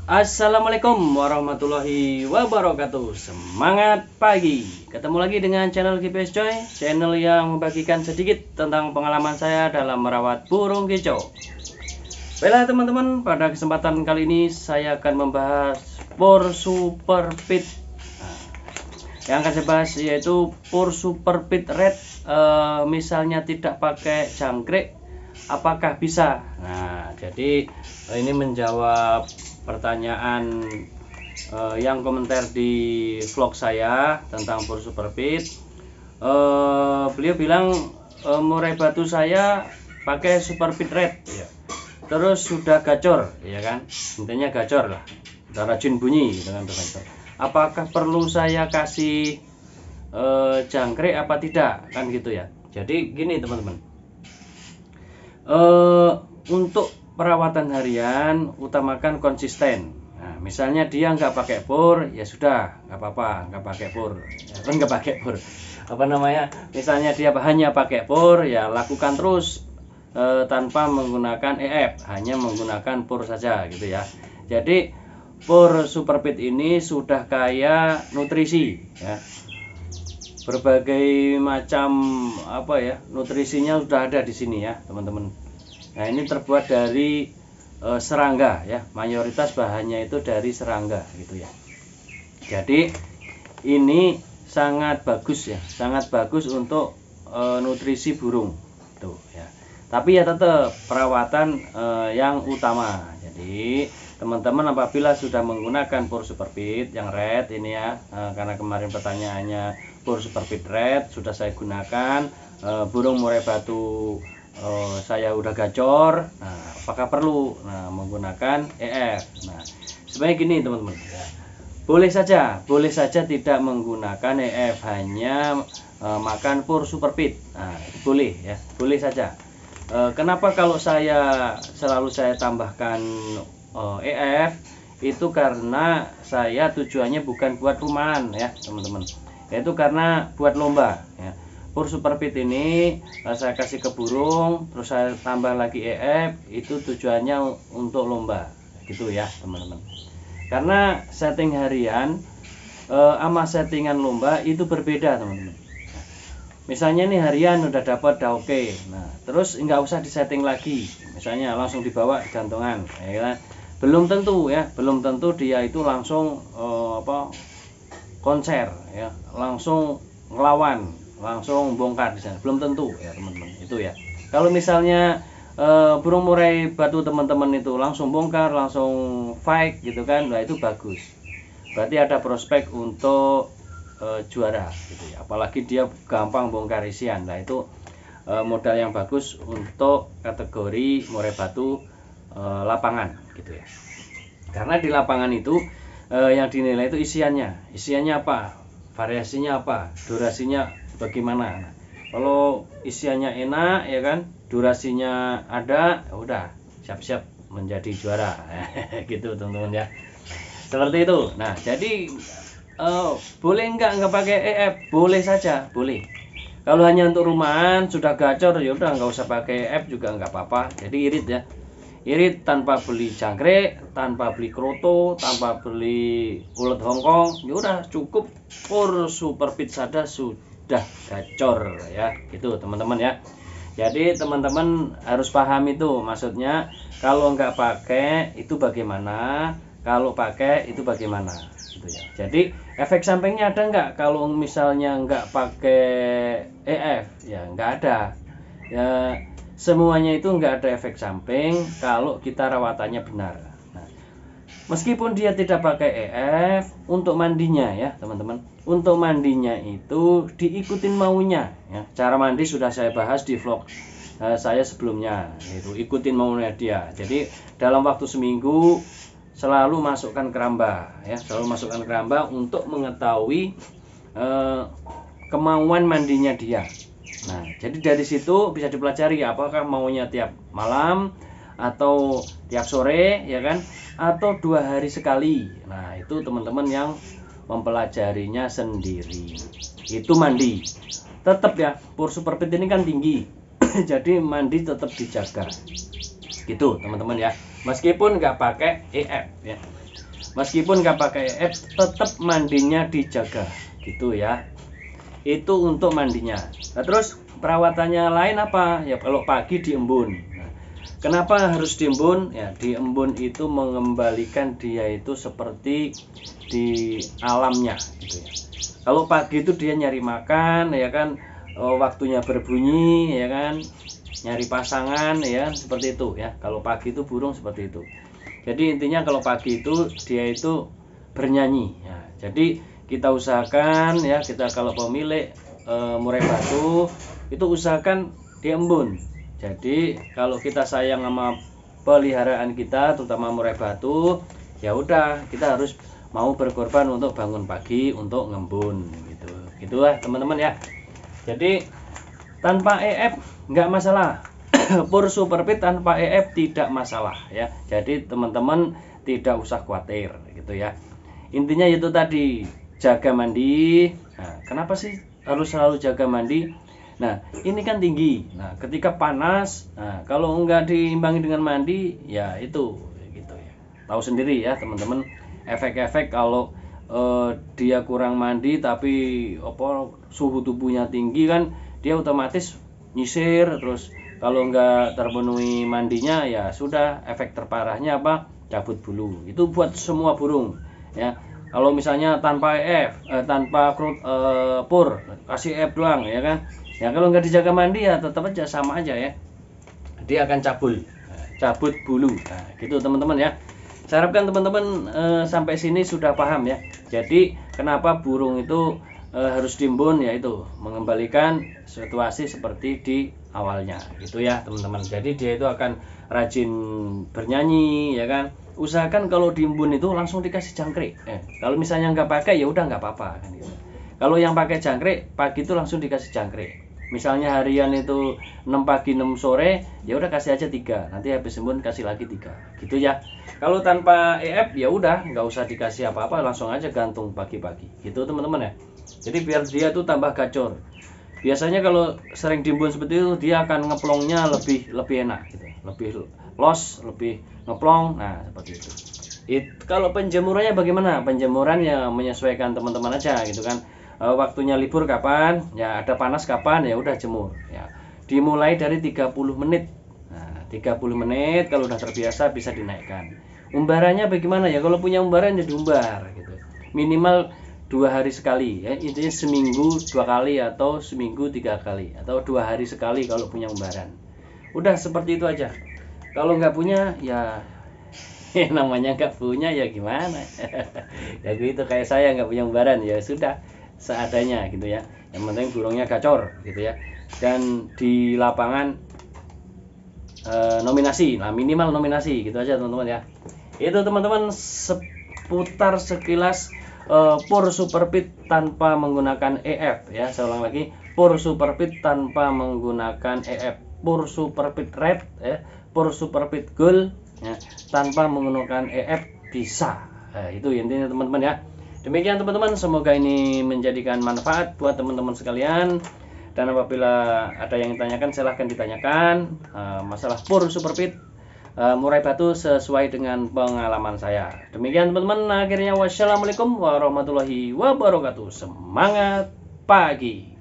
Assalamualaikum warahmatullahi wabarakatuh. Semangat pagi. Ketemu lagi dengan channel GPS Joy, channel yang membagikan sedikit tentang pengalaman saya dalam merawat burung kicau. Baiklah teman-teman, pada kesempatan kali ini saya akan membahas Pur Super Pit. Yang akan saya bahas yaitu Pur Super Pit Red. Misalnya tidak pakai jangkrik, apakah bisa? Nah, jadi ini menjawab pertanyaan yang komentar di vlog saya tentang Pur Super Pit. Beliau bilang murai batu saya pakai Super Pit Red ya. Terus sudah gacor ya kan, intinya gacor lah, udah rajin bunyi dengan gacor. Apakah perlu saya kasih jangkrik apa tidak, kan gitu ya. Jadi gini teman-teman, untuk perawatan harian utamakan konsisten. Nah, misalnya dia nggak pakai pur, ya sudah nggak apa-apa, nggak pakai pur, nggak pakai pur. Apa namanya? Misalnya dia hanya pakai pur, ya lakukan terus tanpa menggunakan EF, hanya menggunakan pur saja gitu ya. Jadi Pur Super Pit ini sudah kaya nutrisi ya. Berbagai macam nutrisinya sudah ada di sini ya, teman-teman. Nah, ini terbuat dari serangga ya, mayoritas bahannya itu dari serangga gitu ya. Jadi ini sangat bagus ya, sangat bagus untuk nutrisi burung tuh ya. Tapi ya tetap perawatan yang utama. Jadi teman-teman apabila sudah menggunakan Pur Super Pit yang red ini ya, karena kemarin pertanyaannya Pur Super Pit Red sudah saya gunakan, burung murai batu saya udah gacor. Nah, apakah perlu menggunakan EF? Nah, sebenarnya gini teman-teman, boleh saja tidak menggunakan EF, hanya makan Pur Super Pit. Nah, boleh ya, boleh saja. Kenapa kalau saya tambahkan EF? Itu karena saya tujuannya bukan buat rumahan ya teman-teman, yaitu karena buat lomba ya. Pur Super Pit ini saya kasih ke burung, terus saya tambah lagi EF, itu tujuannya untuk lomba gitu ya teman-teman. Karena setting harian sama settingan lomba itu berbeda teman-teman. Misalnya nih harian udah dapat, udah oke. Nah, terus nggak usah disetting lagi, misalnya langsung dibawa gantungan ya kan? Belum tentu ya, belum tentu dia itu langsung konser ya, langsung ngelawan, langsung bongkar di sana, belum tentu ya teman-teman itu ya. Kalau misalnya burung murai batu teman-teman itu langsung bongkar, langsung fight gitu kan, nah itu bagus, berarti ada prospek untuk juara gitu ya. Apalagi dia gampang bongkar isian, nah itu modal yang bagus untuk kategori murai batu lapangan gitu ya. Karena di lapangan itu yang dinilai itu isiannya apa, variasinya apa, durasinya bagaimana. Nah, kalau isiannya enak ya kan, durasinya ada, ya udah siap-siap menjadi juara gitu teman-teman ya, seperti itu. Nah, jadi boleh nggak pakai EF? Boleh saja, boleh. Kalau hanya untuk rumahan sudah gacor, ya udah nggak usah pakai EF juga nggak apa-apa. Jadi irit ya, irit tanpa beli jangkrik, tanpa beli kroto, tanpa beli ulet Hongkong, ya udah cukup Pur Super Pit saja sudah gacor ya, gitu teman-teman ya. Jadi teman-teman harus paham itu, maksudnya kalau nggak pakai itu bagaimana, kalau pakai itu bagaimana gitu ya. Jadi efek sampingnya ada nggak kalau misalnya nggak pakai EF? Ya nggak ada ya, semuanya itu nggak ada efek samping kalau kita rawatannya benar. Nah, meskipun dia tidak pakai EF, untuk mandinya ya teman-teman, untuk mandinya itu diikutin maunya ya. Cara mandi sudah saya bahas di vlog saya sebelumnya, yaitu ikutin maunya dia. Jadi dalam waktu seminggu selalu masukkan keramba ya, selalu masukkan keramba untuk mengetahui kemauan mandinya dia. Nah, jadi dari situ bisa dipelajari apakah maunya tiap malam atau tiap sore ya kan, atau 2 hari sekali. Nah, itu teman-teman yang mempelajarinya sendiri. Itu mandi tetap ya, Pur Super Pit ini kan tinggi jadi mandi tetap dijaga gitu teman-teman ya, meskipun nggak pakai EF ya. meskipun nggak pakai EF tetap mandinya dijaga gitu ya. Itu untuk mandinya. Nah, terus perawatannya lain apa ya? Kalau pagi diembun. Nah, kenapa harus diembun ya? Diembun itu mengembalikan dia itu seperti di alamnya gitu ya. Kalau pagi itu dia nyari makan ya kan, waktunya berbunyi ya kan, nyari pasangan ya, seperti itu ya. Kalau pagi itu burung seperti itu. Jadi intinya kalau pagi itu dia itu bernyanyi ya. Jadi kita usahakan ya, kita kalau pemilik murai batu itu usahakan diembun. Jadi kalau kita sayang sama peliharaan kita terutama murai batu, ya udah kita harus mau berkorban untuk bangun pagi untuk ngembun gitu. Gitulah teman-teman ya. Jadi tanpa EF nggak masalah. Pur Superfit tanpa EF tidak masalah ya. Jadi teman-teman tidak usah khawatir gitu ya. Intinya itu tadi, jaga mandi. Nah, kenapa sih harus selalu jaga mandi? Nah, ini kan tinggi. Nah, ketika panas, nah kalau enggak diimbangi dengan mandi, ya itu gitu ya. Tahu sendiri ya teman-teman, efek-efek kalau dia kurang mandi tapi suhu tubuhnya tinggi kan, dia otomatis nyisir. Terus kalau enggak terpenuhi mandinya, ya sudah, efek terparahnya apa? Cabut bulu. Itu buat semua burung ya. Kalau misalnya tanpa EF, tanpa pur, kasih EF doang ya kan. Ya kalau nggak dijaga mandi ya tetap aja sama aja ya. Dia akan cabut bulu. Nah, gitu teman-teman ya. Saya harapkan teman-teman sampai sini sudah paham ya. Jadi kenapa burung itu harus diembun, yaitu mengembalikan situasi seperti di awalnya gitu ya teman-teman. Jadi dia itu akan rajin bernyanyi ya kan. Usahakan kalau diembun itu langsung dikasih jangkrik. Kalau misalnya nggak pakai ya udah nggak apa-apa kan gitu. Kalau yang pakai jangkrik pagi itu langsung dikasih jangkrik. Misalnya harian itu 6 pagi 6 sore, ya udah kasih aja 3. Nanti habis embun kasih lagi 3. Gitu ya. Kalau tanpa EF ya udah nggak usah dikasih apa-apa, langsung aja gantung pagi-pagi. Gitu teman-teman ya. Jadi biar dia tuh tambah gacor. Biasanya kalau sering diembun seperti itu dia akan ngeplongnya lebih enak gitu. Lebih los, lebih ngeplong. Nah, seperti itu. Kalau penjemurannya bagaimana? Penjemuran ya menyesuaikan teman-teman aja gitu kan. Waktunya libur kapan? Ya ada panas kapan? Ya udah jemur ya. Dimulai dari 30 menit. Nah, 30 menit kalau udah terbiasa bisa dinaikkan. Umbarannya bagaimana ya? Kalau punya umbaran ya diumbar gitu. Minimal 2 hari sekali ya. Intinya seminggu 2 kali atau seminggu 3 kali atau 2 hari sekali kalau punya umbaran. Udah seperti itu aja. Kalau nggak punya ya namanya nggak punya ya gimana. Ya gitu, kayak saya nggak punya umbaran ya sudah seadanya gitu ya. Yang penting burungnya gacor gitu ya. Dan di lapangan nominasi, nah minimal nominasi gitu aja teman-teman ya. Itu teman-teman seputar sekilas Pur Superfit tanpa menggunakan EF ya. Saya ulang lagi, Pur Superfit tanpa menggunakan EF. Pur Superfit Red ya, Pur Superfit Gold ya, tanpa menggunakan EF bisa. Itu intinya teman-teman ya. Demikian teman-teman, semoga ini menjadikan manfaat buat teman-teman sekalian. Dan apabila ada yang ditanyakan silahkan ditanyakan masalah Pur Superfit murai batu sesuai dengan pengalaman saya. Demikian teman-teman, akhirnya wassalamualaikum warahmatullahi wabarakatuh. Semangat pagi.